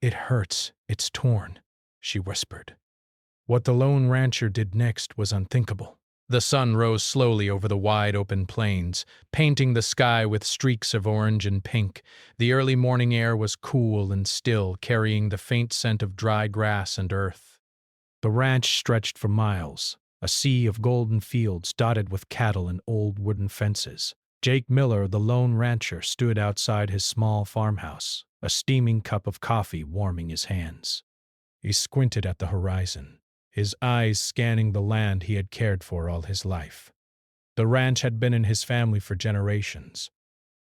"It hurts. It's torn," she whispered. What the lone rancher did next was unthinkable. The sun rose slowly over the wide-open plains, painting the sky with streaks of orange and pink. The early morning air was cool and still, carrying the faint scent of dry grass and earth. The ranch stretched for miles, a sea of golden fields dotted with cattle and old wooden fences. Jake Miller, the lone rancher, stood outside his small farmhouse, a steaming cup of coffee warming his hands. He squinted at the horizon, his eyes scanning the land he had cared for all his life. The ranch had been in his family for generations,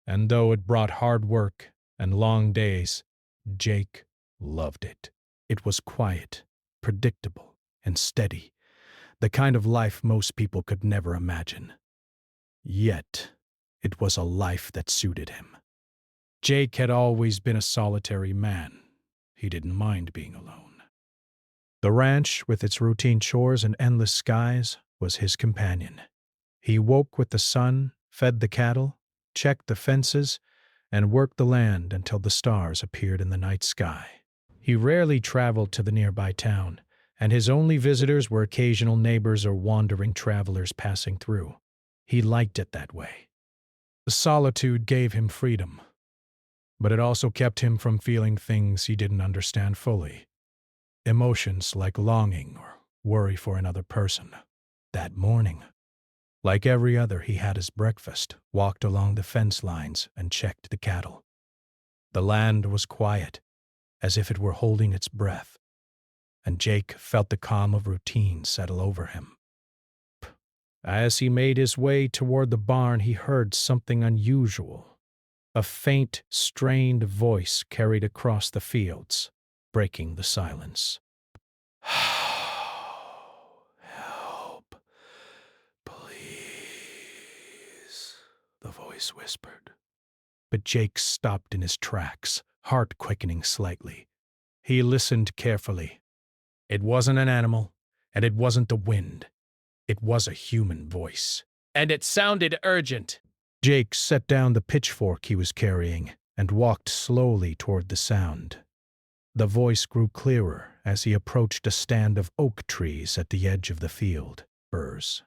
and though it brought hard work and long days, Jake loved it. It was quiet, predictable, and steady, the kind of life most people could never imagine. Yet, it was a life that suited him. Jake had always been a solitary man. He didn't mind being alone. The ranch, with its routine chores and endless skies, was his companion. He woke with the sun, fed the cattle, checked the fences, and worked the land until the stars appeared in the night sky. He rarely traveled to the nearby town, and his only visitors were occasional neighbors or wandering travelers passing through. He liked it that way. The solitude gave him freedom, but it also kept him from feeling things he didn't understand fully. Emotions like longing or worry for another person. That morning, like every other, he had his breakfast, walked along the fence lines, and checked the cattle. The land was quiet, as if it were holding its breath, and Jake felt the calm of routine settle over him. As he made his way toward the barn, he heard something unusual. A faint, strained voice carried across the fields, breaking the silence. "Help, please," the voice whispered. But Jake stopped in his tracks, heart quickening slightly. He listened carefully. It wasn't an animal, and it wasn't the wind. It was a human voice. And it sounded urgent. Jake set down the pitchfork he was carrying and walked slowly toward the sound. The voice grew clearer as he approached a stand of oak trees at the edge of the field. Firs.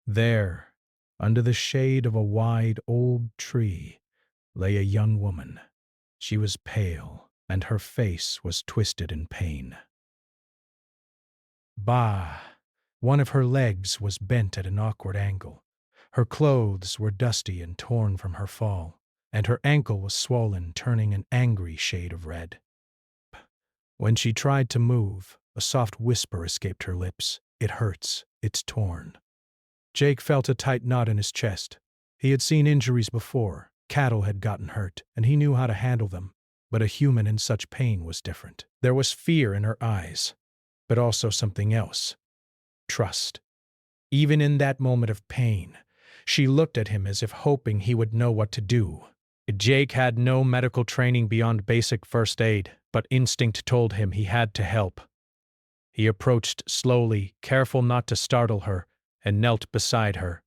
There, under the shade of a wide old tree, lay a young woman. She was pale, and her face was twisted in pain. Bah! One of her legs was bent at an awkward angle. Her clothes were dusty and torn from her fall, and her ankle was swollen, turning an angry shade of red. When she tried to move, a soft whisper escaped her lips. "It hurts. It's torn." Jake felt a tight knot in his chest. He had seen injuries before. Cattle had gotten hurt, and he knew how to handle them. But a human in such pain was different. There was fear in her eyes, but also something else. Trust. Even in that moment of pain, she looked at him as if hoping he would know what to do. Jake had no medical training beyond basic first aid, but instinct told him he had to help. He approached slowly, careful not to startle her, and knelt beside her.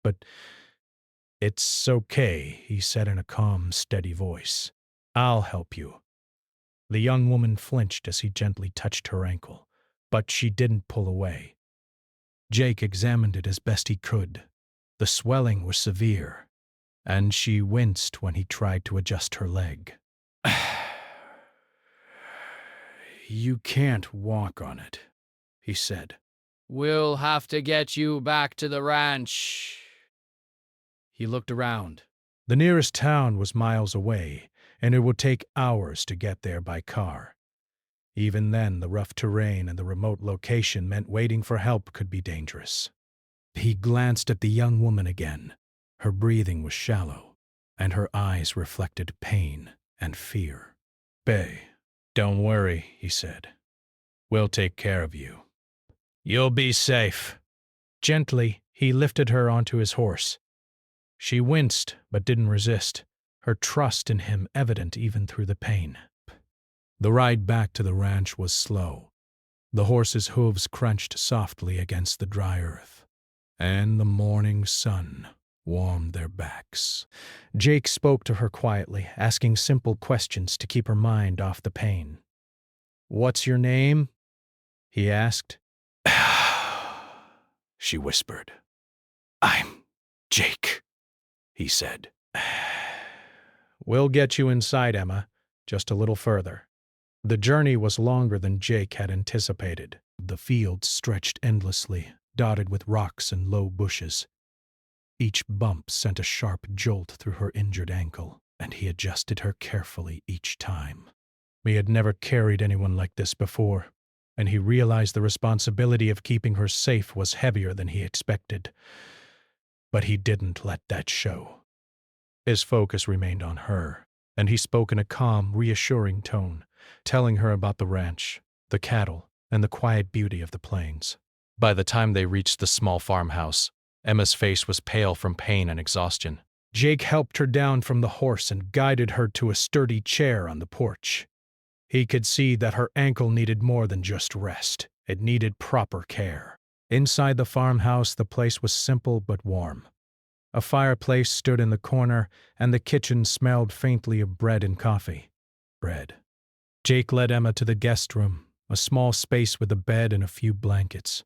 "But it's okay," he said in a calm, steady voice. "I'll help you." The young woman flinched as he gently touched her ankle, but she didn't pull away. Jake examined it as best he could. The swelling was severe, and she winced when he tried to adjust her leg. "You can't walk on it," he said. "We'll have to get you back to the ranch." He looked around. The nearest town was miles away, and it would take hours to get there by car. Even then, the rough terrain and the remote location meant waiting for help could be dangerous. He glanced at the young woman again. Her breathing was shallow, and her eyes reflected pain and fear. "Bae, don't worry," he said. "We'll take care of you. You'll be safe." Gently, he lifted her onto his horse. She winced, but didn't resist, her trust in him evident even through the pain. The ride back to the ranch was slow. The horse's hooves crunched softly against the dry earth, and the morning sun warmed their backs. Jake spoke to her quietly, asking simple questions to keep her mind off the pain. "What's your name?" he asked. She whispered. "I'm Jake," he said. "We'll get you inside, Emma, just a little further." The journey was longer than Jake had anticipated. The fields stretched endlessly, dotted with rocks and low bushes. Each bump sent a sharp jolt through her injured ankle, and he adjusted her carefully each time. He had never carried anyone like this before, and he realized the responsibility of keeping her safe was heavier than he expected. But he didn't let that show. His focus remained on her, and he spoke in a calm, reassuring tone, telling her about the ranch, the cattle, and the quiet beauty of the plains. By the time they reached the small farmhouse, Emma's face was pale from pain and exhaustion. Jake helped her down from the horse and guided her to a sturdy chair on the porch. He could see that her ankle needed more than just rest. It needed proper care. Inside the farmhouse, the place was simple but warm. A fireplace stood in the corner, and the kitchen smelled faintly of bread and coffee. Bread. Jake led Emma to the guest room, a small space with a bed and a few blankets.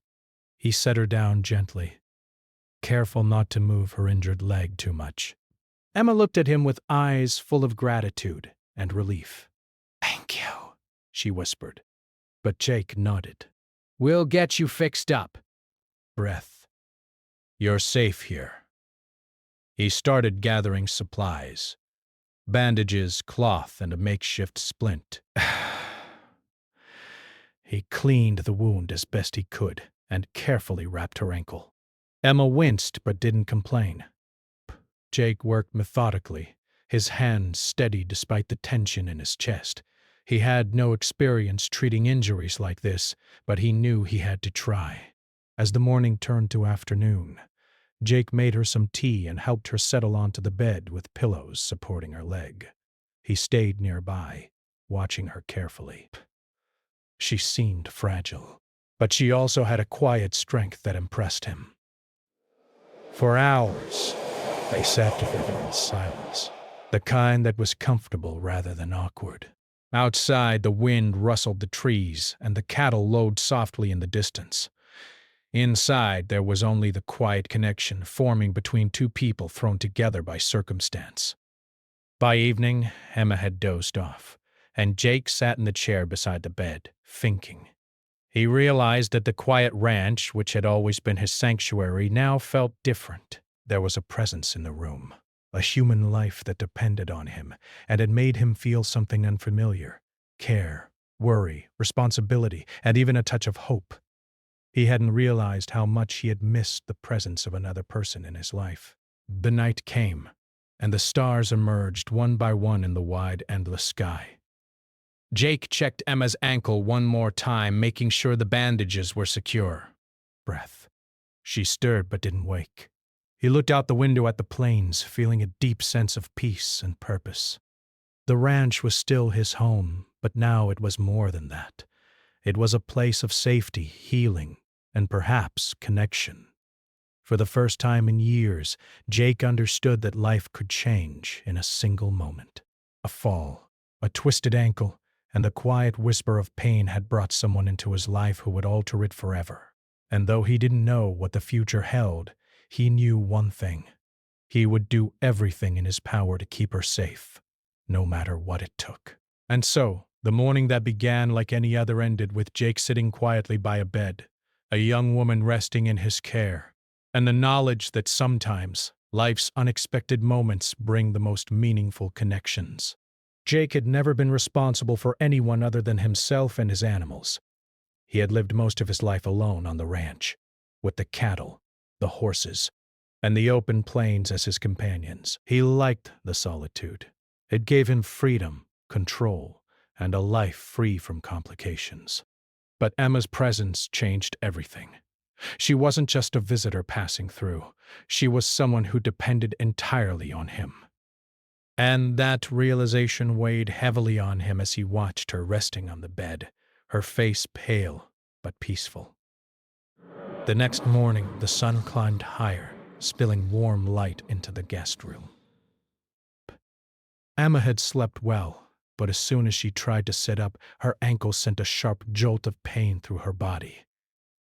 He set her down gently, careful not to move her injured leg too much. Emma looked at him with eyes full of gratitude and relief. "Thank you," she whispered. But Jake nodded. "We'll get you fixed up." Breath. "You're safe here." He started gathering supplies. Bandages, cloth, and a makeshift splint. He cleaned the wound as best he could and carefully wrapped her ankle. Emma winced but didn't complain. Jake worked methodically, his hands steady despite the tension in his chest. He had no experience treating injuries like this, but he knew he had to try. As the morning turned to afternoon, Jake made her some tea and helped her settle onto the bed with pillows supporting her leg. He stayed nearby, watching her carefully. She seemed fragile, but she also had a quiet strength that impressed him. For hours, they sat together in silence, the kind that was comfortable rather than awkward. Outside, the wind rustled the trees, and the cattle lowed softly in the distance. Inside, there was only the quiet connection forming between two people thrown together by circumstance. By evening, Emma had dozed off, and Jake sat in the chair beside the bed, thinking. He realized that the quiet ranch, which had always been his sanctuary, now felt different. There was a presence in the room, a human life that depended on him, and it made him feel something unfamiliar: care, worry, responsibility, and even a touch of hope. He hadn't realized how much he had missed the presence of another person in his life. The night came, and the stars emerged one by one in the wide, endless sky. Jake checked Emma's ankle one more time, making sure the bandages were secure. Breath. She stirred but didn't wake. He looked out the window at the plains, feeling a deep sense of peace and purpose. The ranch was still his home, but now it was more than that. It was a place of safety, healing, and perhaps connection. For the first time in years, Jake understood that life could change in a single moment. A fall, a twisted ankle, and the quiet whisper of pain had brought someone into his life who would alter it forever. And though he didn't know what the future held, he knew one thing. He would do everything in his power to keep her safe, no matter what it took. And so, the morning that began like any other ended with Jake sitting quietly by a bed, a young woman resting in his care, and the knowledge that sometimes life's unexpected moments bring the most meaningful connections. Jake had never been responsible for anyone other than himself and his animals. He had lived most of his life alone on the ranch, with the cattle, the horses, and the open plains as his companions. He liked the solitude. It gave him freedom, control, and a life free from complications. But Emma's presence changed everything. She wasn't just a visitor passing through. She was someone who depended entirely on him. And that realization weighed heavily on him as he watched her resting on the bed, her face pale but peaceful. The next morning, the sun climbed higher, spilling warm light into the guest room. Emma had slept well, but as soon as she tried to sit up, her ankle sent a sharp jolt of pain through her body.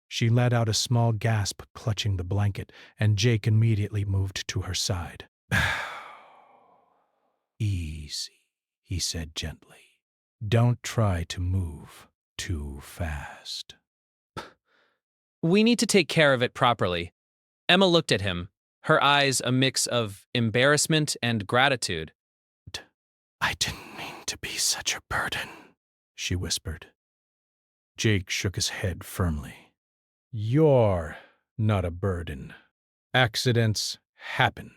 She let out a small gasp, clutching the blanket, and Jake immediately moved to her side. Easy, he said gently. Don't try to move too fast. We need to take care of it properly. Emma looked at him, her eyes a mix of embarrassment and gratitude. I didn't mean to be such a burden, she whispered. Jake shook his head firmly. You're not a burden. Accidents happen.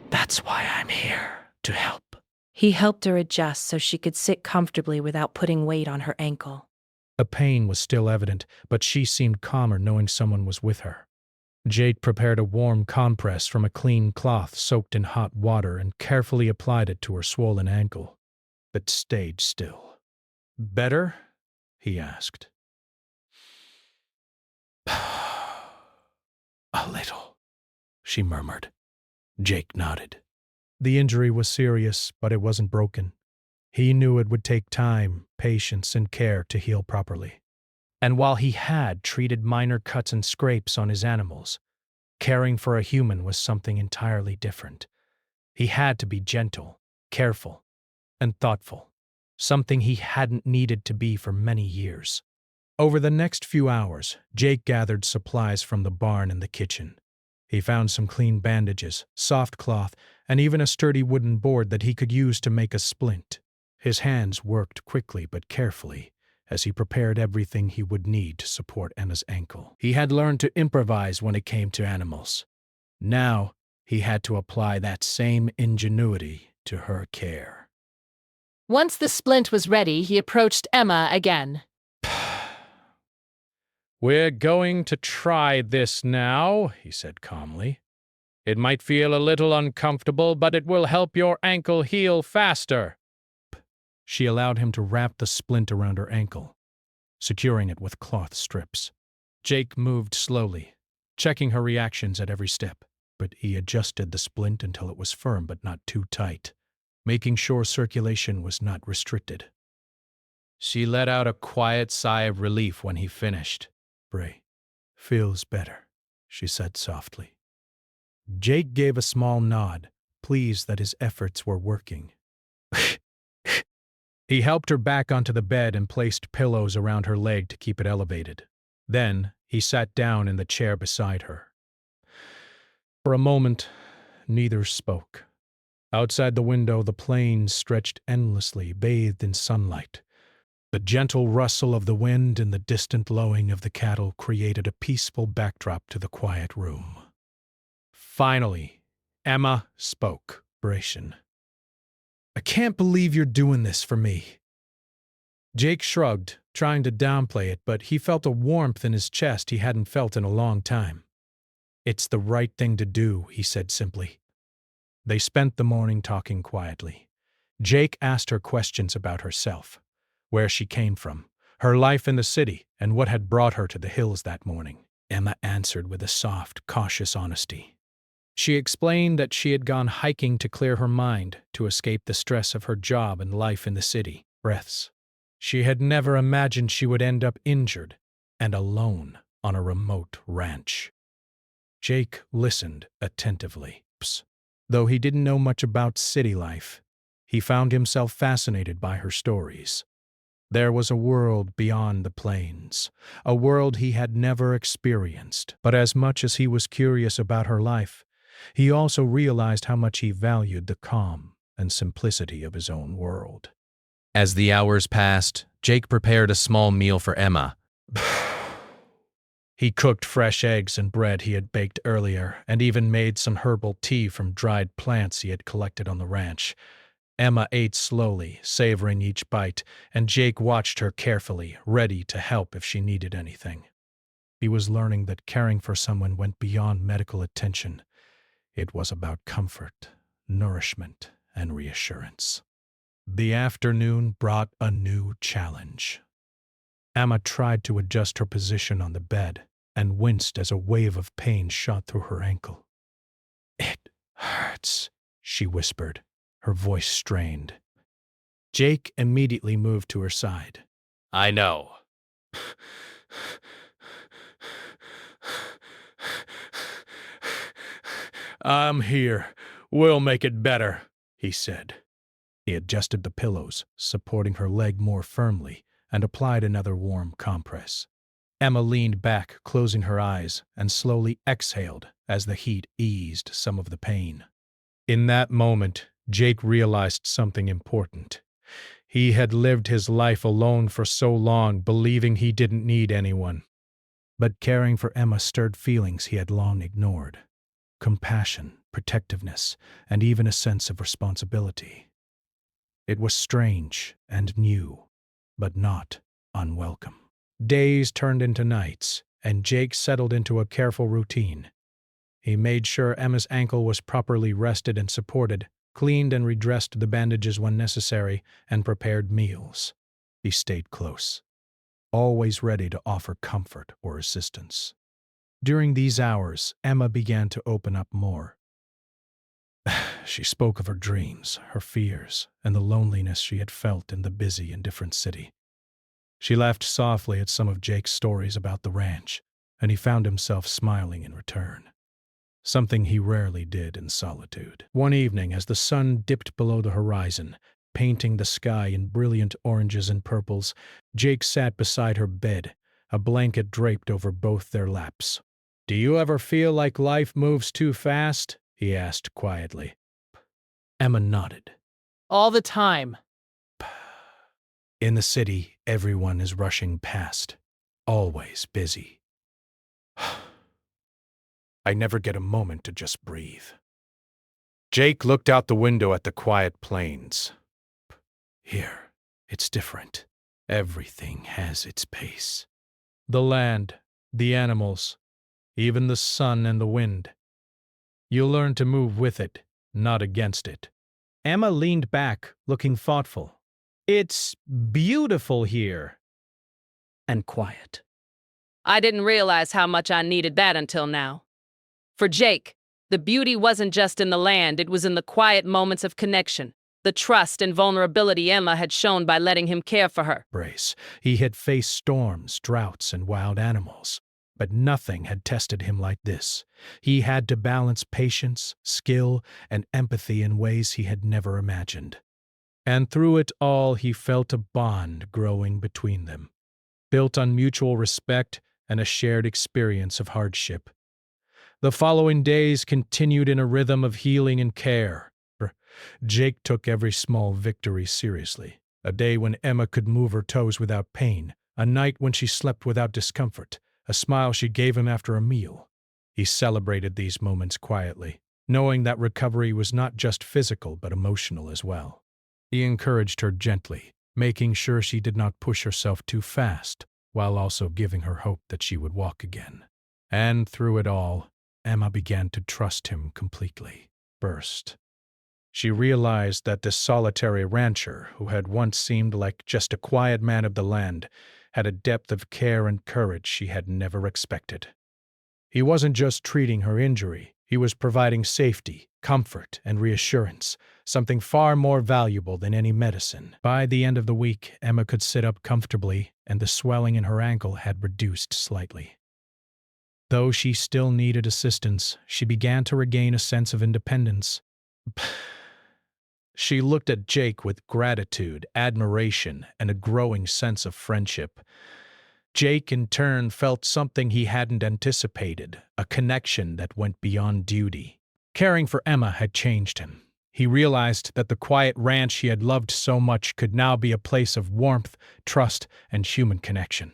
That's why I'm here, to help. He helped her adjust so she could sit comfortably without putting weight on her ankle. A pain was still evident, but she seemed calmer knowing someone was with her. Jake prepared a warm compress from a clean cloth soaked in hot water and carefully applied it to her swollen ankle, but stayed still. Better? He asked. A little, she murmured. Jake nodded. The injury was serious, but it wasn't broken. He knew it would take time, patience, and care to heal properly. And while he had treated minor cuts and scrapes on his animals, caring for a human was something entirely different. He had to be gentle, careful, and thoughtful, something he hadn't needed to be for many years. Over the next few hours, Jake gathered supplies from the barn and the kitchen. He found some clean bandages, soft cloth, and even a sturdy wooden board that he could use to make a splint. His hands worked quickly but carefully as he prepared everything he would need to support Emma's ankle. He had learned to improvise when it came to animals. Now, he had to apply that same ingenuity to her care. Once the splint was ready, he approached Emma again. We're going to try this now, he said calmly. It might feel a little uncomfortable, but it will help your ankle heal faster. She allowed him to wrap the splint around her ankle, securing it with cloth strips. Jake moved slowly, checking her reactions at every step, but he adjusted the splint until it was firm but not too tight, making sure circulation was not restricted. She let out a quiet sigh of relief when he finished. Bray, feels better, she said softly. Jake gave a small nod, pleased that his efforts were working. He helped her back onto the bed and placed pillows around her leg to keep it elevated. Then, he sat down in the chair beside her. For a moment, neither spoke. Outside the window, the plains stretched endlessly, bathed in sunlight. The gentle rustle of the wind and the distant lowing of the cattle created a peaceful backdrop to the quiet room. Finally, Emma spoke. I can't believe you're doing this for me. Jake shrugged, trying to downplay it, but he felt a warmth in his chest he hadn't felt in a long time. It's the right thing to do, he said simply. They spent the morning talking quietly. Jake asked her questions about herself, where she came from, her life in the city, and what had brought her to the hills that morning. Emma answered with a soft, cautious honesty. She explained that she had gone hiking to clear her mind, to escape the stress of her job and life in the city. Breaths. She had never imagined she would end up injured and alone on a remote ranch. Jake listened attentively. Though he didn't know much about city life, he found himself fascinated by her stories. There was a world beyond the plains, a world he had never experienced. But as much as he was curious about her life, he also realized how much he valued the calm and simplicity of his own world. As the hours passed, Jake prepared a small meal for Emma. He cooked fresh eggs and bread he had baked earlier, and even made some herbal tea from dried plants he had collected on the ranch. Emma ate slowly, savoring each bite, and Jake watched her carefully, ready to help if she needed anything. He was learning that caring for someone went beyond medical attention. It was about comfort, nourishment, and reassurance. The afternoon brought a new challenge. Emma tried to adjust her position on the bed and winced as a wave of pain shot through her ankle. It hurts, she whispered, her voice strained. Jake immediately moved to her side. I know. I'm here. We'll make it better, he said. He adjusted the pillows, supporting her leg more firmly, and applied another warm compress. Emma leaned back, closing her eyes, and slowly exhaled as the heat eased some of the pain. In that moment, Jake realized something important. He had lived his life alone for so long, believing he didn't need anyone. But caring for Emma stirred feelings he had long ignored. Compassion, protectiveness, and even a sense of responsibility. It was strange and new, but not unwelcome. Days turned into nights, and Jake settled into a careful routine. He made sure Emma's ankle was properly rested and supported, cleaned and redressed the bandages when necessary, and prepared meals. He stayed close, always ready to offer comfort or assistance. During these hours, Emma began to open up more. She spoke of her dreams, her fears, and the loneliness she had felt in the busy and different city. She laughed softly at some of Jake's stories about the ranch, and he found himself smiling in return. Something he rarely did in solitude. One evening, as the sun dipped below the horizon, painting the sky in brilliant oranges and purples, Jake sat beside her bed, a blanket draped over both their laps. "Do you ever feel like life moves too fast?" he asked quietly. Emma nodded. All the time. In the city, everyone is rushing past, always busy. I never get a moment to just breathe. Jake looked out the window at the quiet plains. Here, it's different. Everything has its pace. The land, the animals, even the sun and the wind. You learn to move with it, not against it. Emma leaned back, looking thoughtful. It's beautiful here. And quiet. I didn't realize how much I needed that until now. For Jake, the beauty wasn't just in the land, it was in the quiet moments of connection, the trust and vulnerability Emma had shown by letting him care for her. Brace. He had faced storms, droughts, and wild animals, but nothing had tested him like this. He had to balance patience, skill, and empathy in ways he had never imagined. And through it all, he felt a bond growing between them, built on mutual respect and a shared experience of hardship. The following days continued in a rhythm of healing and care. Jake took every small victory seriously. A day when Emma could move her toes without pain, a night when she slept without discomfort, a smile she gave him after a meal. He celebrated these moments quietly, knowing that recovery was not just physical but emotional as well. He encouraged her gently, making sure she did not push herself too fast, while also giving her hope that she would walk again. And through it all, Emma began to trust him completely. First, she realized that this solitary rancher, who had once seemed like just a quiet man of the land, had a depth of care and courage she had never expected. He wasn't just treating her injury, he was providing safety, comfort, and reassurance, something far more valuable than any medicine. By the end of the week, Emma could sit up comfortably, and the swelling in her ankle had reduced slightly. Though she still needed assistance, she began to regain a sense of independence. She looked at Jake with gratitude, admiration, and a growing sense of friendship. Jake, in turn, felt something he hadn't anticipated, a connection that went beyond duty. Caring for Emma had changed him. He realized that the quiet ranch he had loved so much could now be a place of warmth, trust, and human connection.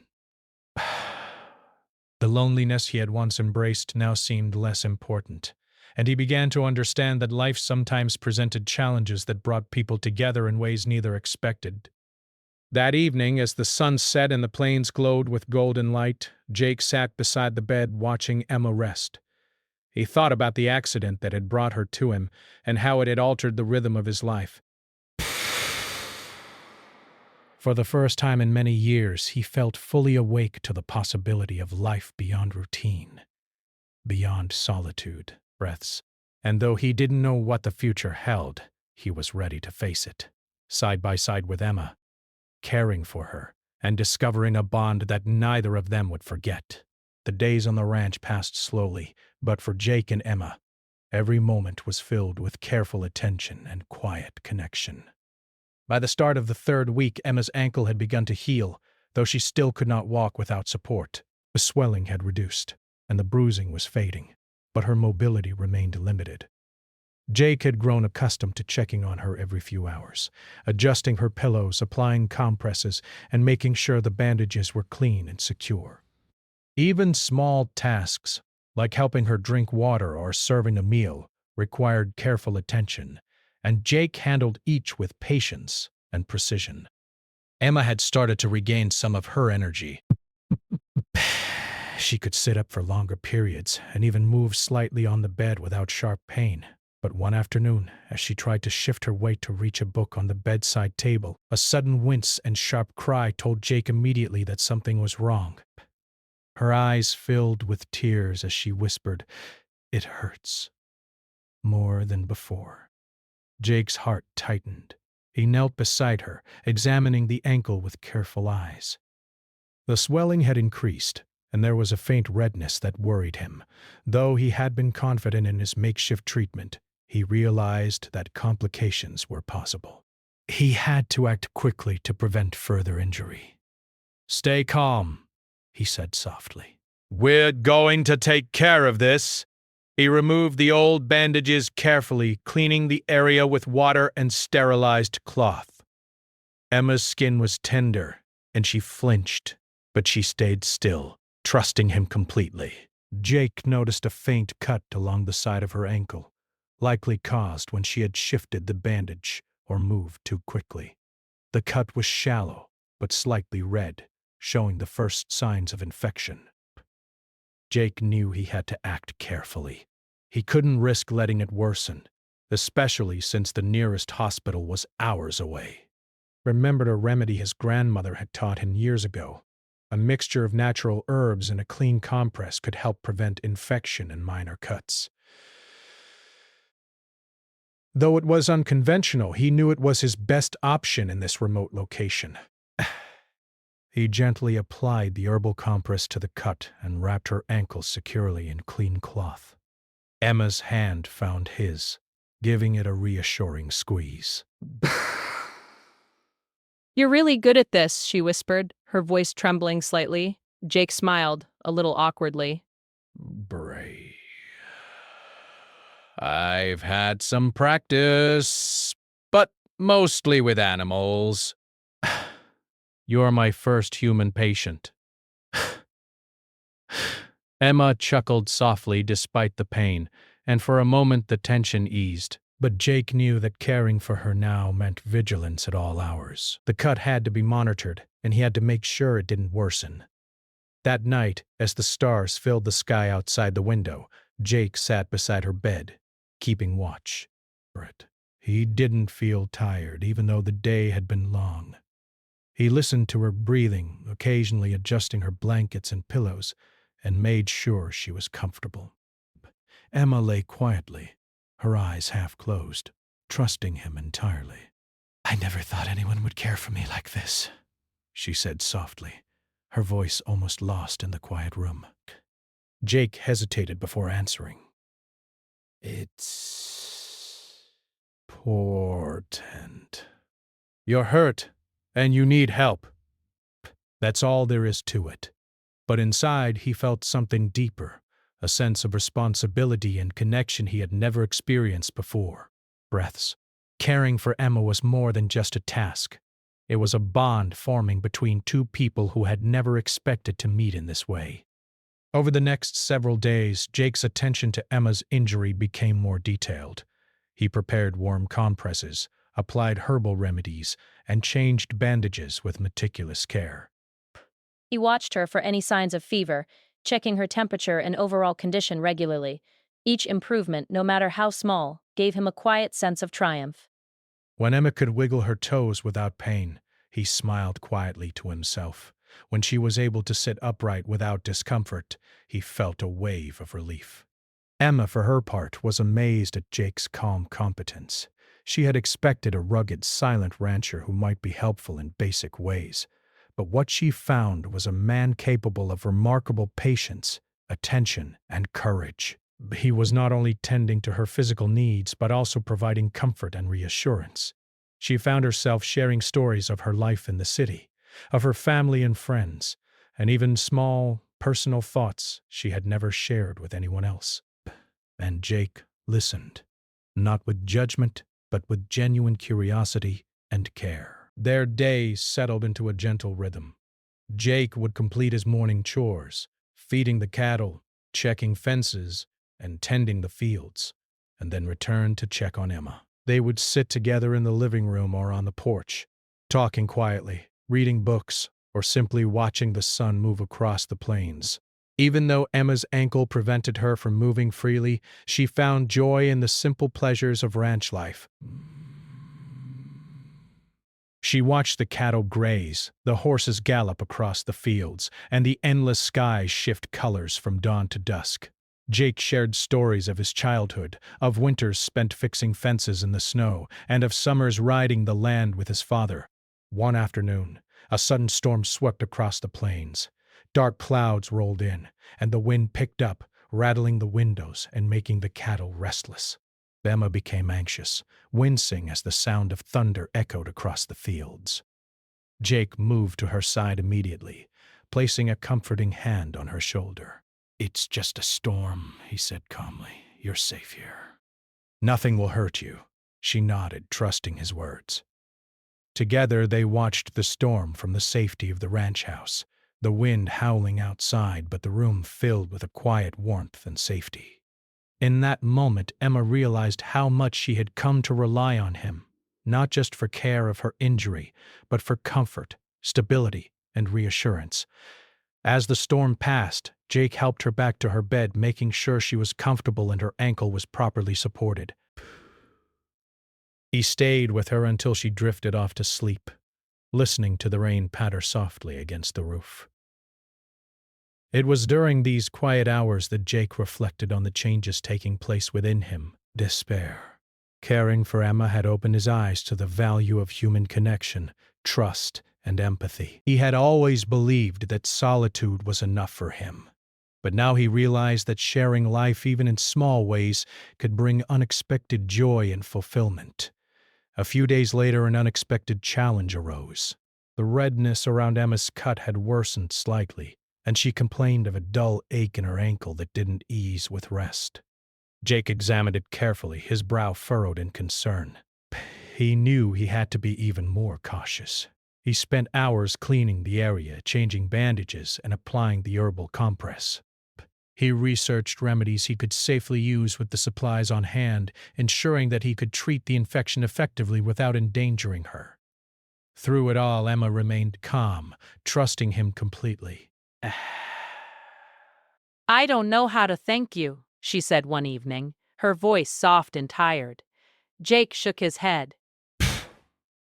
The loneliness he had once embraced now seemed less important, and he began to understand that life sometimes presented challenges that brought people together in ways neither expected. That evening, as the sun set and the plains glowed with golden light, Jake sat beside the bed watching Emma rest. He thought about the accident that had brought her to him and how it had altered the rhythm of his life. For the first time in many years, he felt fully awake to the possibility of life beyond routine, beyond solitude, breaths, And though he didn't know what the future held, he was ready to face it, side by side with Emma, caring for her and discovering a bond that neither of them would forget. The days on the ranch passed slowly, but for Jake and Emma, every moment was filled with careful attention and quiet connection. By the start of the third week, Emma's ankle had begun to heal, though she still could not walk without support. The swelling had reduced, and the bruising was fading, but her mobility remained limited. Jake had grown accustomed to checking on her every few hours, adjusting her pillows, applying compresses, and making sure the bandages were clean and secure. Even small tasks, like helping her drink water or serving a meal, required careful attention, and Jake handled each with patience and precision. Emma had started to regain some of her energy. She could sit up for longer periods and even move slightly on the bed without sharp pain. But one afternoon, as she tried to shift her weight to reach a book on the bedside table, a sudden wince and sharp cry told Jake immediately that something was wrong. Her eyes filled with tears as she whispered, "It hurts." More than before. Jake's heart tightened. He knelt beside her, examining the ankle with careful eyes. The swelling had increased, and there was a faint redness that worried him. Though he had been confident in his makeshift treatment, he realized that complications were possible. He had to act quickly to prevent further injury. "Stay calm," he said softly. "We're going to take care of this." He removed the old bandages carefully, cleaning the area with water and sterilized cloth. Emma's skin was tender, and she flinched, but she stayed still, trusting him completely. Jake noticed a faint cut along the side of her ankle, likely caused when she had shifted the bandage or moved too quickly. The cut was shallow, but slightly red, showing the first signs of infection. Jake knew he had to act carefully. He couldn't risk letting it worsen, especially since the nearest hospital was hours away. Remembered a remedy his grandmother had taught him years ago. A mixture of natural herbs and a clean compress could help prevent infection and minor cuts. Though it was unconventional, he knew it was his best option in this remote location. He gently applied the herbal compress to the cut and wrapped her ankle securely in clean cloth. Emma's hand found his, giving it a reassuring squeeze. "You're really good at this," she whispered, her voice trembling slightly. Jake smiled, a little awkwardly. "Brave. I've had some practice, but mostly with animals. You're my first human patient." Emma chuckled softly despite the pain, and for a moment the tension eased. But Jake knew that caring for her now meant vigilance at all hours. The cut had to be monitored, and he had to make sure it didn't worsen. That night, as the stars filled the sky outside the window, Jake sat beside her bed, keeping watch. He didn't feel tired, even though the day had been long. He listened to her breathing, occasionally adjusting her blankets and pillows, and made sure she was comfortable. Emma lay quietly, her eyes half closed, trusting him entirely. "I never thought anyone would care for me like this," she said softly, her voice almost lost in the quiet room. Jake hesitated before answering. "It's important. You're hurt, and you need help. That's all there is to it." But inside, he felt something deeper, a sense of responsibility and connection he had never experienced before. Breaths. Caring for Emma was more than just a task. It was a bond forming between two people who had never expected to meet in this way. Over the next several days, Jake's attention to Emma's injury became more detailed. He prepared warm compresses, applied herbal remedies, and changed bandages with meticulous care. He watched her for any signs of fever, checking her temperature and overall condition regularly. Each improvement, no matter how small, gave him a quiet sense of triumph. When Emma could wiggle her toes without pain, he smiled quietly to himself. When she was able to sit upright without discomfort, he felt a wave of relief. Emma, for her part, was amazed at Jake's calm competence. She had expected a rugged, silent rancher who might be helpful in basic ways. But what she found was a man capable of remarkable patience, attention, and courage. He was not only tending to her physical needs, but also providing comfort and reassurance. She found herself sharing stories of her life in the city, of her family and friends, and even small, personal thoughts she had never shared with anyone else. And Jake listened, not with judgment, but with genuine curiosity and care. Their day settled into a gentle rhythm. Jake would complete his morning chores, feeding the cattle, checking fences, and tending the fields, and then return to check on Emma. They would sit together in the living room or on the porch, talking quietly, reading books, or simply watching the sun move across the plains. Even though Emma's ankle prevented her from moving freely, she found joy in the simple pleasures of ranch life. She watched the cattle graze, the horses gallop across the fields, and the endless skies shift colors from dawn to dusk. Jake shared stories of his childhood, of winters spent fixing fences in the snow, and of summers riding the land with his father. One afternoon, a sudden storm swept across the plains. Dark clouds rolled in, and the wind picked up, rattling the windows and making the cattle restless. Emma became anxious, wincing as the sound of thunder echoed across the fields. Jake moved to her side immediately, placing a comforting hand on her shoulder. "It's just a storm," he said calmly. "You're safe here." "Nothing will hurt you," she nodded, trusting his words. Together they watched the storm from the safety of the ranch house, the wind howling outside, but the room filled with a quiet warmth and safety. In that moment, Emma realized how much she had come to rely on him, not just for care of her injury, but for comfort, stability, and reassurance. As the storm passed, Jake helped her back to her bed, making sure she was comfortable and her ankle was properly supported. He stayed with her until she drifted off to sleep, listening to the rain patter softly against the roof. It was during these quiet hours that Jake reflected on the changes taking place within him. Despair. Caring for Emma had opened his eyes to the value of human connection, trust, and empathy. He had always believed that solitude was enough for him. But now he realized that sharing life, even in small ways, could bring unexpected joy and fulfillment. A few days later, an unexpected challenge arose. The redness around Emma's cut had worsened slightly, and she complained of a dull ache in her ankle that didn't ease with rest. Jake examined it carefully, his brow furrowed in concern. He knew he had to be even more cautious. He spent hours cleaning the area, changing bandages, and applying the herbal compress. He researched remedies he could safely use with the supplies on hand, ensuring that he could treat the infection effectively without endangering her. Through it all, Emma remained calm, trusting him completely. I don't know how to thank you, she said one evening, her voice soft and tired. Jake shook his head.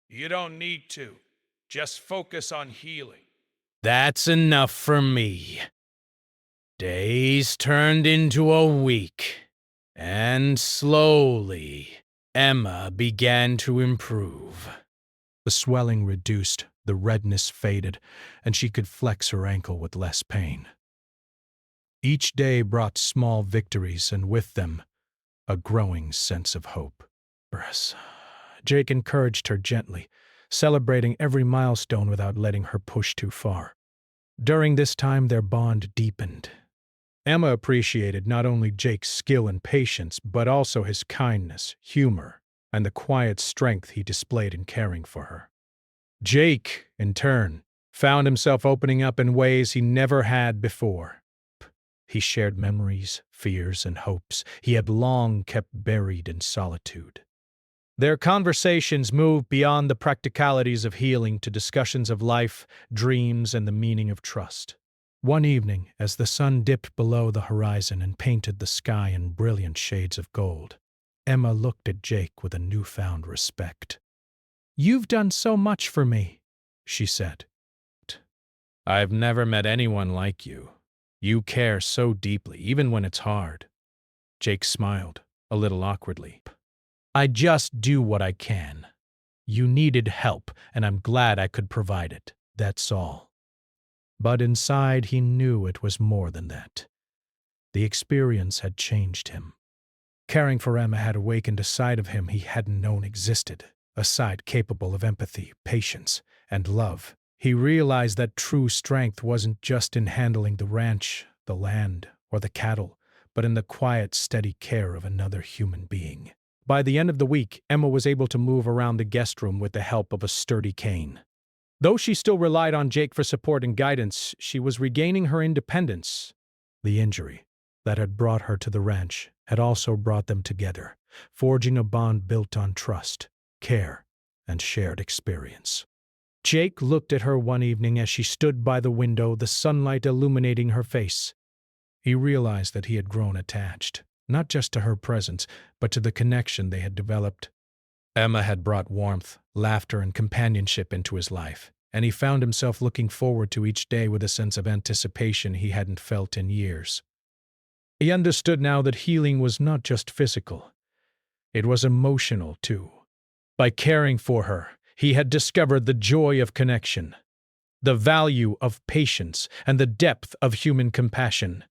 You don't need to. Just focus on healing. That's enough for me. Days turned into a week, and slowly, Emma began to improve. The swelling reduced, the redness faded, and she could flex her ankle with less pain. Each day brought small victories, and with them, a growing sense of hope. Jake encouraged her gently, celebrating every milestone without letting her push too far. During this time, their bond deepened. Emma appreciated not only Jake's skill and patience, but also his kindness, humor, and the quiet strength he displayed in caring for her. Jake, in turn, found himself opening up in ways he never had before. He shared memories, fears, and hopes he had long kept buried in solitude. Their conversations moved beyond the practicalities of healing to discussions of life, dreams, and the meaning of trust. One evening, as the sun dipped below the horizon and painted the sky in brilliant shades of gold, Emma looked at Jake with a newfound respect. "You've done so much for me," she said. "I've never met anyone like you. You care so deeply, even when it's hard." Jake smiled, a little awkwardly. I just do what I can. You needed help, and I'm glad I could provide it. That's all. But inside he knew it was more than that. The experience had changed him. Caring for Emma had awakened a side of him he hadn't known existed, a side capable of empathy, patience, and love. He realized that true strength wasn't just in handling the ranch, the land, or the cattle, but in the quiet, steady care of another human being. By the end of the week, Emma was able to move around the guest room with the help of a sturdy cane. Though she still relied on Jake for support and guidance, she was regaining her independence. The injury that had brought her to the ranch had also brought them together, forging a bond built on trust, care, and shared experience. Jake looked at her one evening as she stood by the window, the sunlight illuminating her face. He realized that he had grown attached, not just to her presence, but to the connection they had developed. Emma had brought warmth, laughter, and companionship into his life, and he found himself looking forward to each day with a sense of anticipation he hadn't felt in years. He understood now that healing was not just physical. It was emotional, too. By caring for her, he had discovered the joy of connection, the value of patience, and the depth of human compassion.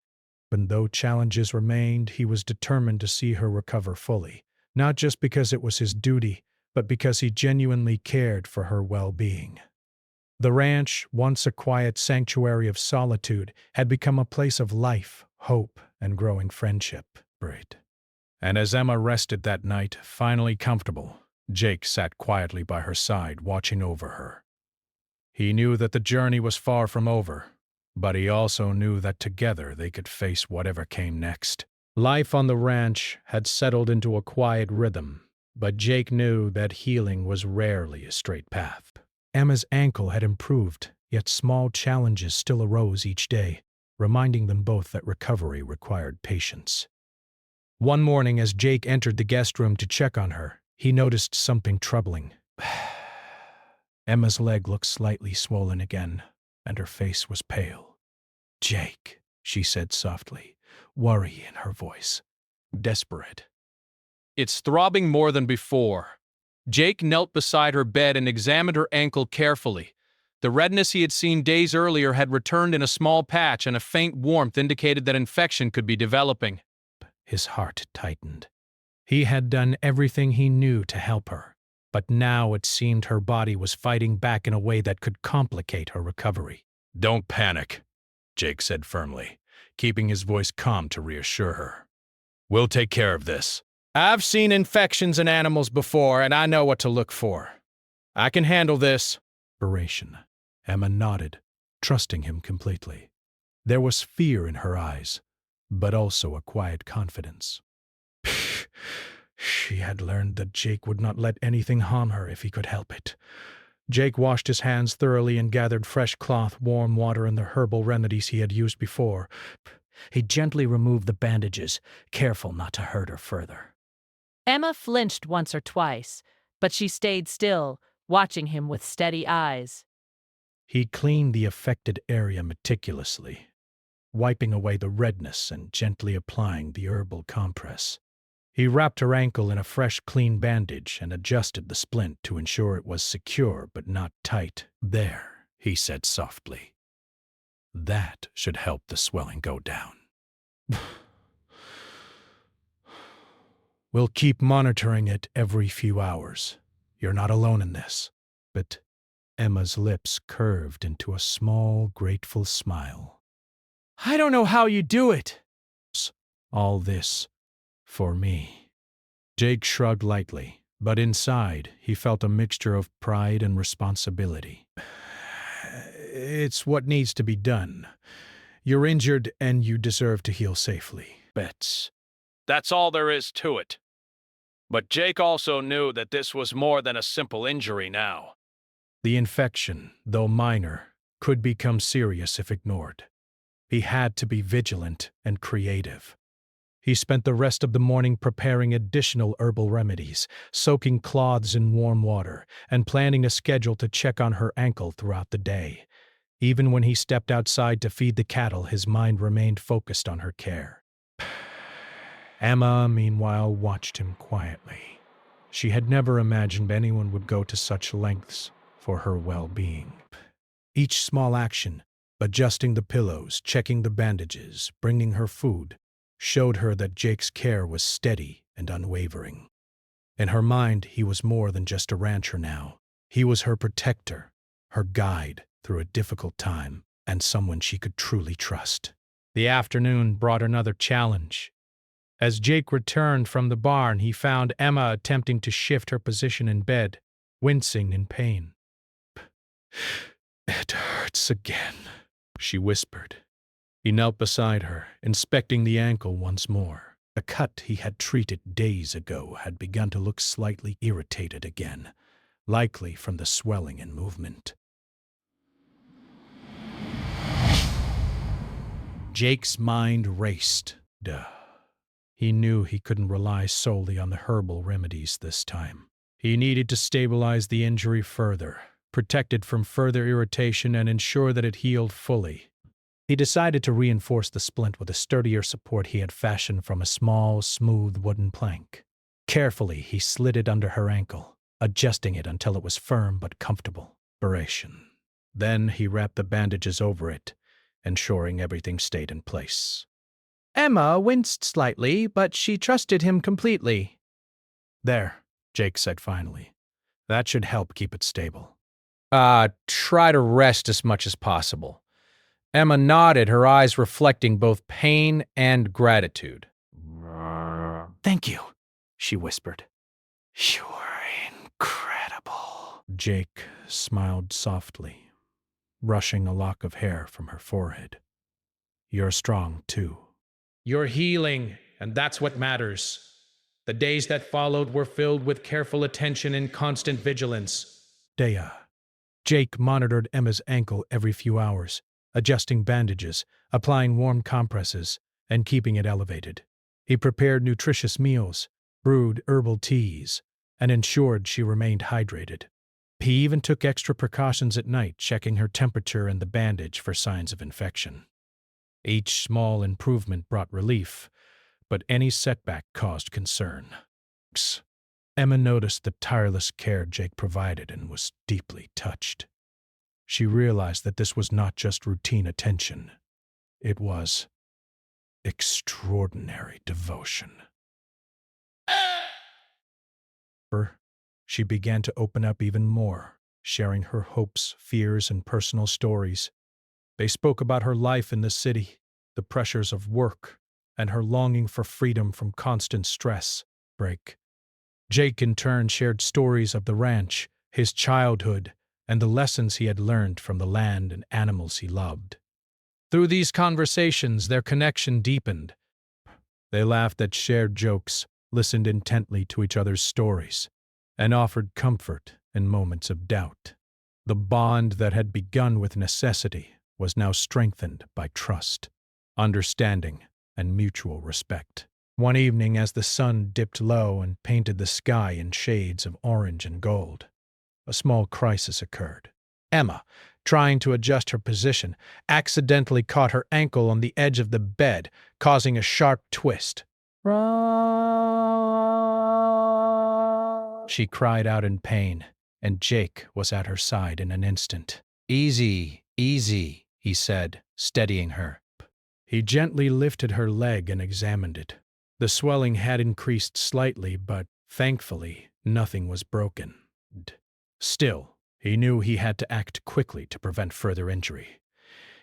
And though challenges remained, he was determined to see her recover fully, not just because it was his duty, but because he genuinely cared for her well-being. The ranch, once a quiet sanctuary of solitude, had become a place of life, hope, and growing friendship. And as Emma rested that night, finally comfortable, Jake sat quietly by her side, watching over her. He knew that the journey was far from over, but he also knew that together they could face whatever came next. Life on the ranch had settled into a quiet rhythm, but Jake knew that healing was rarely a straight path. Emma's ankle had improved, yet small challenges still arose each day, reminding them both that recovery required patience. One morning, as Jake entered the guest room to check on her, he noticed something troubling. Emma's leg looked slightly swollen again, and her face was pale. "Jake," she said softly, worry in her voice. Desperate. It's throbbing more than before. Jake knelt beside her bed and examined her ankle carefully. The redness he had seen days earlier had returned in a small patch, and a faint warmth indicated that infection could be developing. His heart tightened. He had done everything he knew to help her, but now it seemed her body was fighting back in a way that could complicate her recovery. "Don't panic," Jake said firmly, keeping his voice calm to reassure her. "We'll take care of this. I've seen infections in animals before, and I know what to look for. I can handle this." Emma nodded, trusting him completely. There was fear in her eyes, but also a quiet confidence. She had learned that Jake would not let anything harm her if he could help it. Jake washed his hands thoroughly and gathered fresh cloth, warm water, and the herbal remedies he had used before. He gently removed the bandages, careful not to hurt her further. Emma flinched once or twice, but she stayed still, watching him with steady eyes. He cleaned the affected area meticulously, wiping away the redness and gently applying the herbal compress. He wrapped her ankle in a fresh, clean bandage and adjusted the splint to ensure it was secure but not tight. "There," he said softly. "That should help the swelling go down. We'll keep monitoring it every few hours. You're not alone in this." But Emma's lips curved into a small, grateful smile. "I don't know how you do it." "All this for me." Jake shrugged lightly, but inside he felt a mixture of pride and responsibility. "It's what needs to be done. You're injured and you deserve to heal safely." That's all there is to it. But Jake also knew that this was more than a simple injury now. The infection, though minor, could become serious if ignored. He had to be vigilant and creative. He spent the rest of the morning preparing additional herbal remedies, soaking cloths in warm water, and planning a schedule to check on her ankle throughout the day. Even when he stepped outside to feed the cattle, his mind remained focused on her care. Emma, meanwhile, watched him quietly. She had never imagined anyone would go to such lengths for her well-being. Each small action, adjusting the pillows, checking the bandages, bringing her food, showed her that Jake's care was steady and unwavering. In her mind, he was more than just a rancher now. He was her protector, her guide through a difficult time, and someone she could truly trust. The afternoon brought another challenge. As Jake returned from the barn, he found Emma attempting to shift her position in bed, wincing in pain. "It hurts again," she whispered. He knelt beside her, inspecting the ankle once more. The cut he had treated days ago had begun to look slightly irritated again, likely from the swelling and movement. Jake's mind raced. He knew he couldn't rely solely on the herbal remedies this time. He needed to stabilize the injury further, protect it from further irritation, and ensure that it healed fully. He decided to reinforce the splint with a sturdier support he had fashioned from a small, smooth wooden plank. Carefully, he slid it under her ankle, adjusting it until it was firm but comfortable. Then he wrapped the bandages over it, ensuring everything stayed in place. Emma winced slightly, but she trusted him completely. "There," Jake said finally. "That should help keep it stable." Try to rest as much as possible. Emma nodded, her eyes reflecting both pain and gratitude. "Thank you," she whispered. "You're incredible." Jake smiled softly, brushing a lock of hair from her forehead. "You're strong, too." You're healing, and that's what matters. The days that followed were filled with careful attention and constant vigilance. Jake monitored Emma's ankle every few hours, adjusting bandages, applying warm compresses, and keeping it elevated. He prepared nutritious meals, brewed herbal teas, and ensured she remained hydrated. He even took extra precautions at night, checking her temperature and the bandage for signs of infection. Each small improvement brought relief, but any setback caused concern. Emma noticed the tireless care Jake provided and was deeply touched. She realized that this was not just routine attention. It was extraordinary devotion. She began to open up even more, sharing her hopes, fears, and personal stories. They spoke about her life in the city, the pressures of work, and her longing for freedom from constant stress. Jake, in turn, shared stories of the ranch, his childhood, and the lessons he had learned from the land and animals he loved. Through these conversations, their connection deepened. They laughed at shared jokes, listened intently to each other's stories, and offered comfort in moments of doubt. The bond that had begun with necessity was now strengthened by trust, understanding, and mutual respect. One evening, as the sun dipped low and painted the sky in shades of orange and gold, a small crisis occurred. Emma, trying to adjust her position, accidentally caught her ankle on the edge of the bed, causing a sharp twist. She cried out in pain, and Jake was at her side in an instant. "Easy, easy," he said, steadying her. He gently lifted her leg and examined it. The swelling had increased slightly, but thankfully, nothing was broken. Still, he knew he had to act quickly to prevent further injury.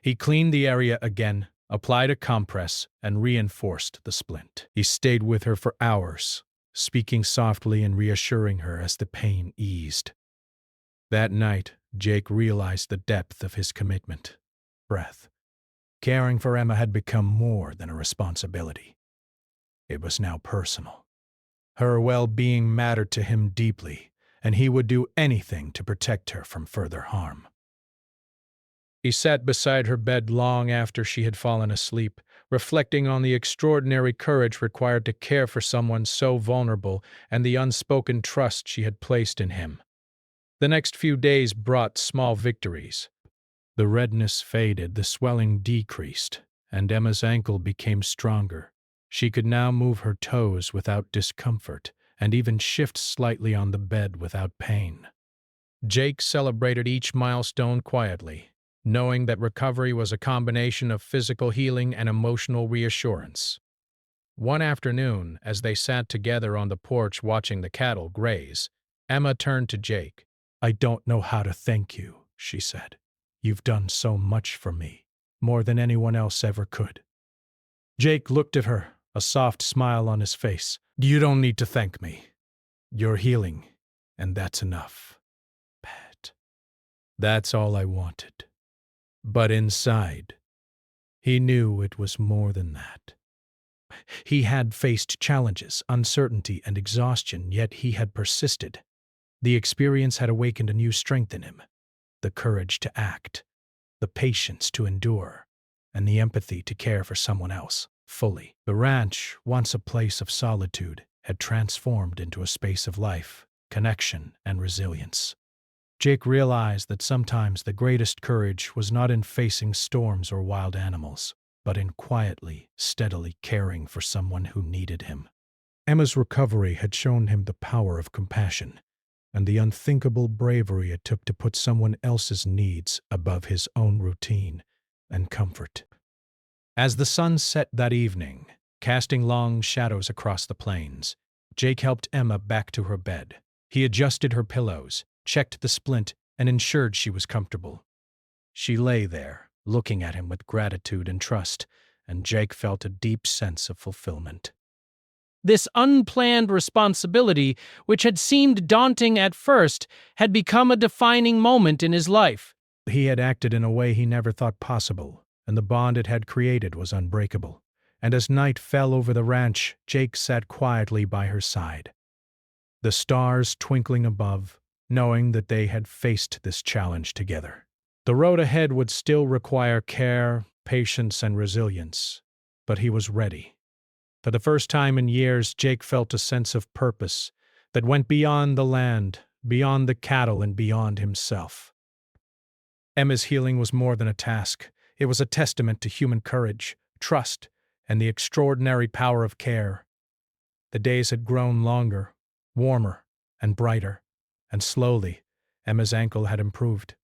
He cleaned the area again, applied a compress, and reinforced the splint. He stayed with her for hours, speaking softly and reassuring her as the pain eased. That night, Jake realized the depth of his commitment. Caring for Emma had become more than a responsibility. It was now personal. Her well-being mattered to him deeply, and he would do anything to protect her from further harm. He sat beside her bed long after she had fallen asleep, reflecting on the extraordinary courage required to care for someone so vulnerable and the unspoken trust she had placed in him. The next few days brought small victories. The redness faded, the swelling decreased, and Emma's ankle became stronger, She could now move her toes without discomfort and even shift slightly on the bed without pain. Jake celebrated each milestone quietly, knowing that recovery was a combination of physical healing and emotional reassurance. One afternoon, as they sat together on the porch watching the cattle graze, Emma turned to Jake. "I don't know how to thank you," she said. "You've done so much for me, more than anyone else ever could." Jake looked at her, a soft smile on his face. "You don't need to thank me. You're healing, and that's enough, Pat. That's all I wanted." But inside, he knew it was more than that. He had faced challenges, uncertainty, and exhaustion, yet he had persisted. The experience had awakened a new strength in him, the courage to act, the patience to endure, and the empathy to care for someone else fully. The ranch, once a place of solitude, had transformed into a space of life, connection, and resilience. Jake realized that sometimes the greatest courage was not in facing storms or wild animals, but in quietly, steadily caring for someone who needed him. Emma's recovery had shown him the power of compassion and the unthinkable bravery it took to put someone else's needs above his own routine and comfort. As the sun set that evening, casting long shadows across the plains, Jake helped Emma back to her bed. He adjusted her pillows, checked the splint, and ensured she was comfortable. She lay there, looking at him with gratitude and trust, and Jake felt a deep sense of fulfillment. This unplanned responsibility, which had seemed daunting at first, had become a defining moment in his life. He had acted in a way he never thought possible, and the bond it had created was unbreakable. And as night fell over the ranch, Jake sat quietly by her side, the stars twinkling above, knowing that they had faced this challenge together. The road ahead would still require care, patience, and resilience, but he was ready. For the first time in years, Jake felt a sense of purpose that went beyond the land, beyond the cattle, and beyond himself. Emma's healing was more than a task. It was a testament to human courage, trust, and the extraordinary power of care. The days had grown longer, warmer, and brighter, and slowly, Emma's ankle had improved.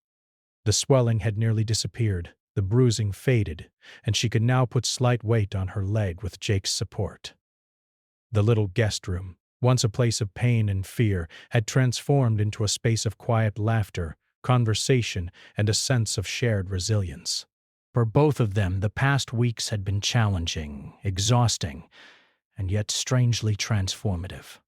The swelling had nearly disappeared, the bruising faded, and she could now put slight weight on her leg with Jake's support. The little guest room, once a place of pain and fear, had transformed into a space of quiet laughter, conversation, and a sense of shared resilience. For both of them, the past weeks had been challenging, exhausting, and yet strangely transformative.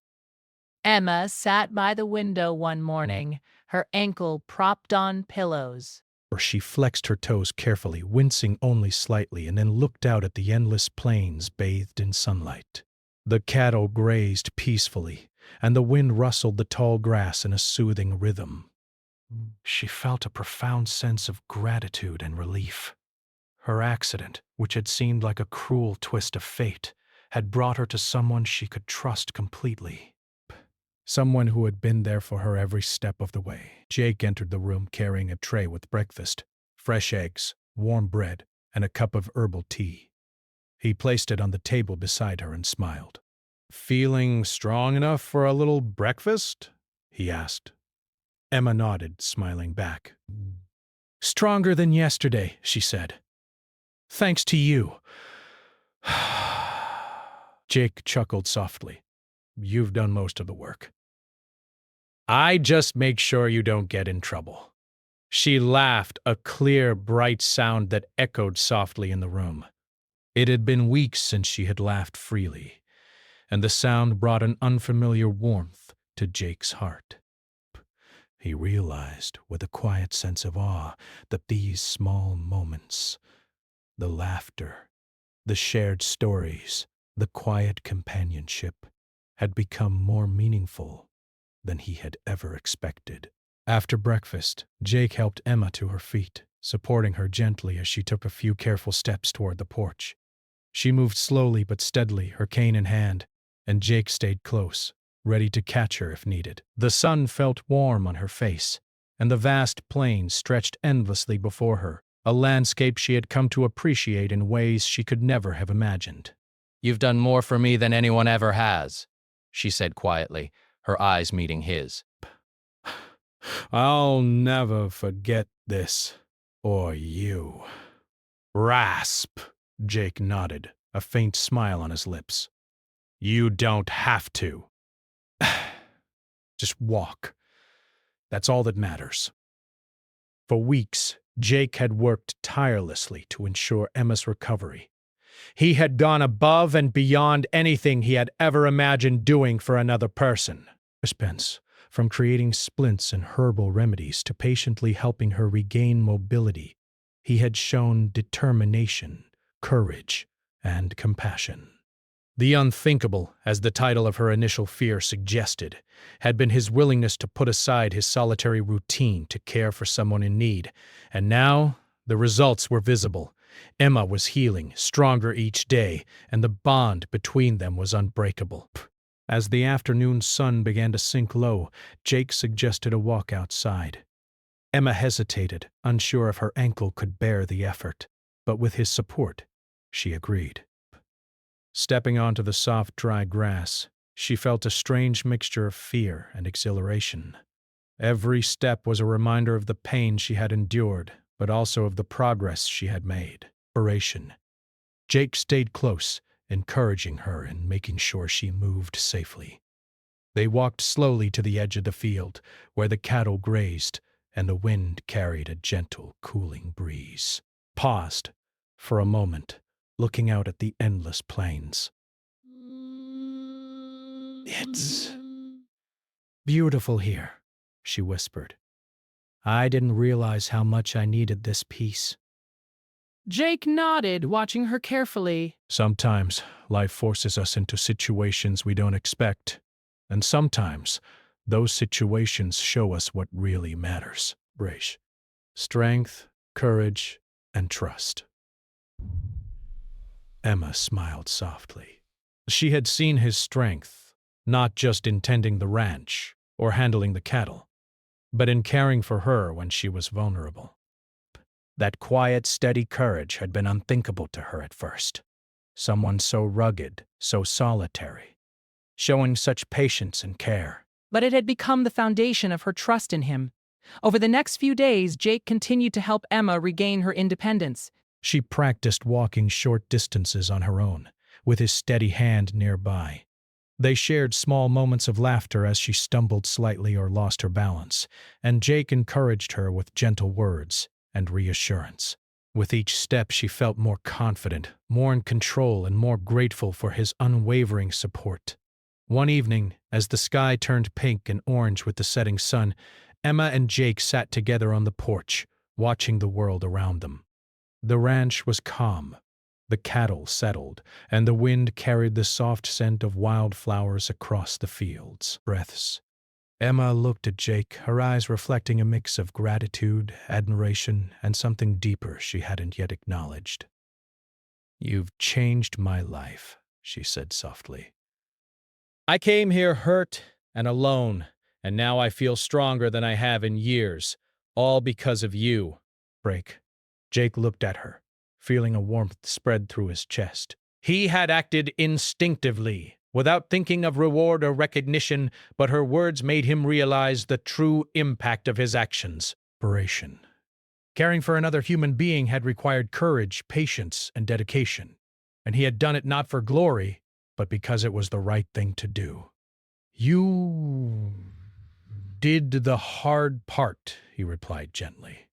Emma sat by the window one morning, her ankle propped on pillows. She flexed her toes carefully, wincing only slightly, and then looked out at the endless plains bathed in sunlight. The cattle grazed peacefully, and the wind rustled the tall grass in a soothing rhythm. She felt a profound sense of gratitude and relief. Her accident, which had seemed like a cruel twist of fate, had brought her to someone she could trust completely. Someone who had been there for her every step of the way. Jake entered the room carrying a tray with breakfast, fresh eggs, warm bread, and a cup of herbal tea. He placed it on the table beside her and smiled. "Feeling strong enough for a little breakfast?" he asked. Emma nodded, smiling back. "Stronger than yesterday," she said. "Thanks to you." Jake chuckled softly. "You've done most of the work. I just make sure you don't get in trouble." She laughed, a clear, bright sound that echoed softly in the room. It had been weeks since she had laughed freely, and the sound brought an unfamiliar warmth to Jake's heart. He realized, with a quiet sense of awe, that these small moments, the laughter, the shared stories, the quiet companionship, had become more meaningful than he had ever expected. After breakfast, Jake helped Emma to her feet, supporting her gently as she took a few careful steps toward the porch. She moved slowly but steadily, her cane in hand, and Jake stayed close, ready to catch her if needed. The sun felt warm on her face, and the vast plains stretched endlessly before her, a landscape she had come to appreciate in ways she could never have imagined. You've done more for me than anyone ever has, she said quietly, her eyes meeting his. I'll never forget this, or you. Rasp, Jake nodded, a faint smile on his lips. You don't have to. Just walk. That's all that matters. For weeks, Jake had worked tirelessly to ensure Emma's recovery. He had gone above and beyond anything he had ever imagined doing for another person. Suspense, from creating splints and herbal remedies to patiently helping her regain mobility, he had shown determination, courage, and compassion. The unthinkable, as the title of her initial fear suggested, had been his willingness to put aside his solitary routine to care for someone in need, and now the results were visible. Emma was healing, stronger each day, and the bond between them was unbreakable. As the afternoon sun began to sink low, Jake suggested a walk outside. Emma hesitated, unsure if her ankle could bear the effort, but with his support, she agreed. Stepping onto the soft, dry grass, she felt a strange mixture of fear and exhilaration. Every step was a reminder of the pain she had endured, but also of the progress she had made. Inspiration. Jake stayed close, encouraging her and making sure she moved safely. They walked slowly to the edge of the field, where the cattle grazed, and the wind carried a gentle, cooling breeze. Paused for a moment, looking out at the endless plains. It's beautiful here, she whispered. I didn't realize how much I needed this peace. Jake nodded, watching her carefully. Sometimes life forces us into situations we don't expect, and sometimes those situations show us what really matters. Brace. Strength, courage, and trust. Emma smiled softly. She had seen his strength, not just in tending the ranch or handling the cattle, but in caring for her when she was vulnerable. That quiet, steady courage had been unthinkable to her at first. Someone so rugged, so solitary, showing such patience and care. But it had become the foundation of her trust in him. Over the next few days, Jake continued to help Emma regain her independence. She practiced walking short distances on her own, with his steady hand nearby. They shared small moments of laughter as she stumbled slightly or lost her balance, and Jake encouraged her with gentle words and reassurance. With each step, she felt more confident, more in control, and more grateful for his unwavering support. One evening, as the sky turned pink and orange with the setting sun, Emma and Jake sat together on the porch, watching the world around them. The ranch was calm, the cattle settled, and the wind carried the soft scent of wildflowers across the fields. Breaths. Emma looked at Jake, her eyes reflecting a mix of gratitude, admiration, and something deeper she hadn't yet acknowledged. "You've changed my life," she said softly. "I came here hurt and alone, and now I feel stronger than I have in years, all because of you." Break. Jake looked at her, feeling a warmth spread through his chest. He had acted instinctively, without thinking of reward or recognition, but her words made him realize the true impact of his actions. Inspiration. Caring for another human being had required courage, patience, and dedication, and he had done it not for glory, but because it was the right thing to do. "You did the hard part," he replied gently.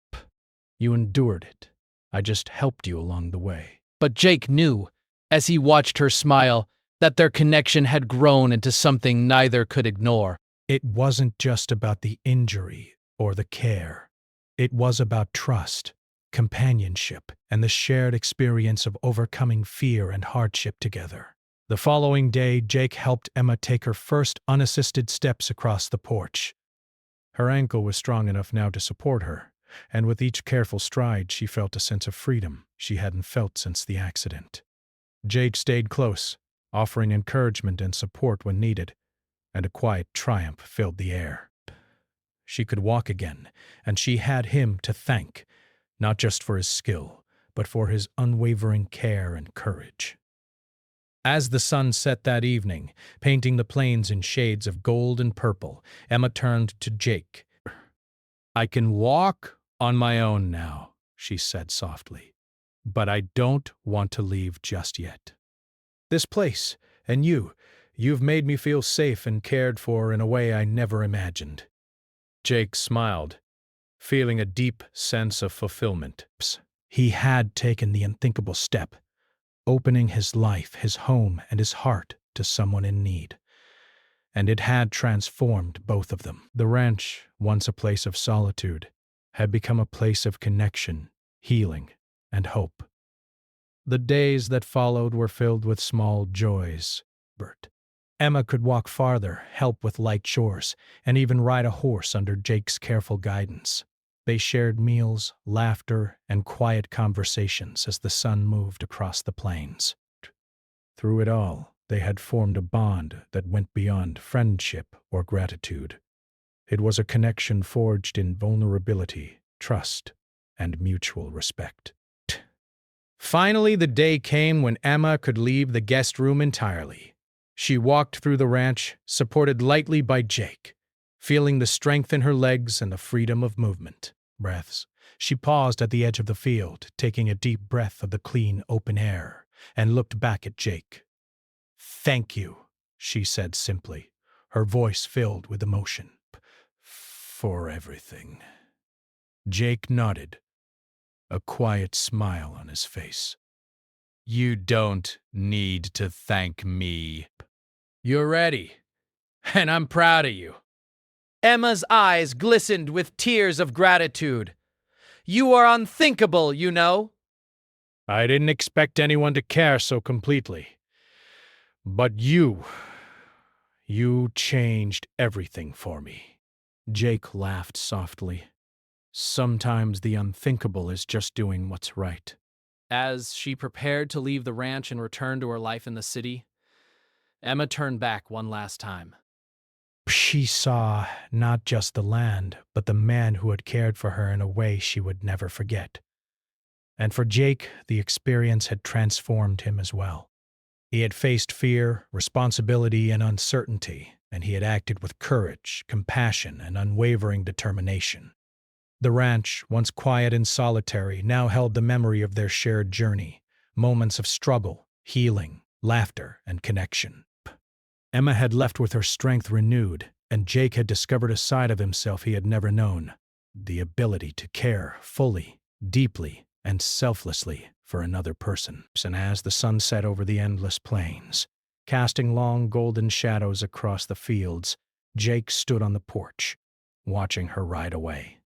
"You endured it. I just helped you along the way." But Jake knew, as he watched her smile, that their connection had grown into something neither could ignore. It wasn't just about the injury or the care. It was about trust, companionship, and the shared experience of overcoming fear and hardship together. The following day, Jake helped Emma take her first unassisted steps across the porch. Her ankle was strong enough now to support her, and with each careful stride she felt a sense of freedom she hadn't felt since the accident. Jake stayed close, offering encouragement and support when needed, and a quiet triumph filled the air. She could walk again, and she had him to thank, not just for his skill, but for his unwavering care and courage. As the sun set that evening, painting the plains in shades of gold and purple, Emma turned to Jake. "I can walk on my own now," she said softly, "but I don't want to leave just yet. This place, and you've made me feel safe and cared for in a way I never imagined." Jake smiled, feeling a deep sense of fulfillment. He had taken the unthinkable step, opening his life, his home, and his heart to someone in need. And it had transformed both of them. The ranch, once a place of solitude, had become a place of connection, healing, and hope. The days that followed were filled with small joys. Emma could walk farther, help with light chores, and even ride a horse under Jake's careful guidance. They shared meals, laughter, and quiet conversations as the sun moved across the plains. Through it all, they had formed a bond that went beyond friendship or gratitude. It was a connection forged in vulnerability, trust, and mutual respect. Finally, the day came when Emma could leave the guest room entirely. She walked through the ranch, supported lightly by Jake, feeling the strength in her legs and the freedom of movement. Breaths. She paused at the edge of the field, taking a deep breath of the clean, open air, and looked back at Jake. "Thank you," she said simply, her voice filled with emotion. "For everything." Jake nodded, a quiet smile on his face. You don't need to thank me. You're ready, and I'm proud of you. Emma's eyes glistened with tears of gratitude. You are unthinkable, you know. "I didn't expect anyone to care so completely. But you changed everything for me." Jake laughed softly. "Sometimes the unthinkable is just doing what's right." As she prepared to leave the ranch and return to her life in the city, Emma turned back one last time. She saw not just the land, but the man who had cared for her in a way she would never forget. And for Jake, the experience had transformed him as well. He had faced fear, responsibility, and uncertainty, and he had acted with courage, compassion, and unwavering determination. The ranch, once quiet and solitary, now held the memory of their shared journey, moments of struggle, healing, laughter, and connection. Emma had left with her strength renewed, and Jake had discovered a side of himself he had never known, the ability to care fully, deeply, and selflessly for another person. And as the sun set over the endless plains, casting long golden shadows across the fields, Jake stood on the porch, watching her ride away.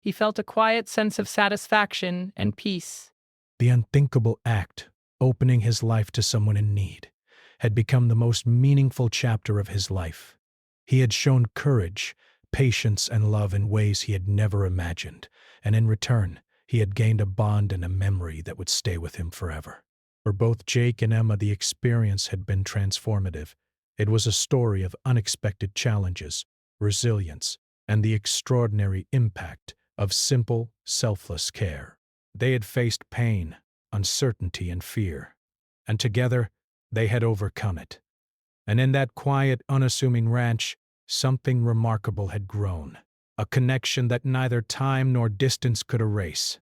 He felt a quiet sense of satisfaction and peace. The unthinkable act, opening his life to someone in need, had become the most meaningful chapter of his life. He had shown courage, patience, and love in ways he had never imagined, and in return, he had gained a bond and a memory that would stay with him forever. For both Jake and Emma, the experience had been transformative. It was a story of unexpected challenges, resilience, and the extraordinary impact of simple, selfless care. They had faced pain, uncertainty, and fear, and together they had overcome it. And in that quiet, unassuming ranch, something remarkable had grown, a connection that neither time nor distance could erase.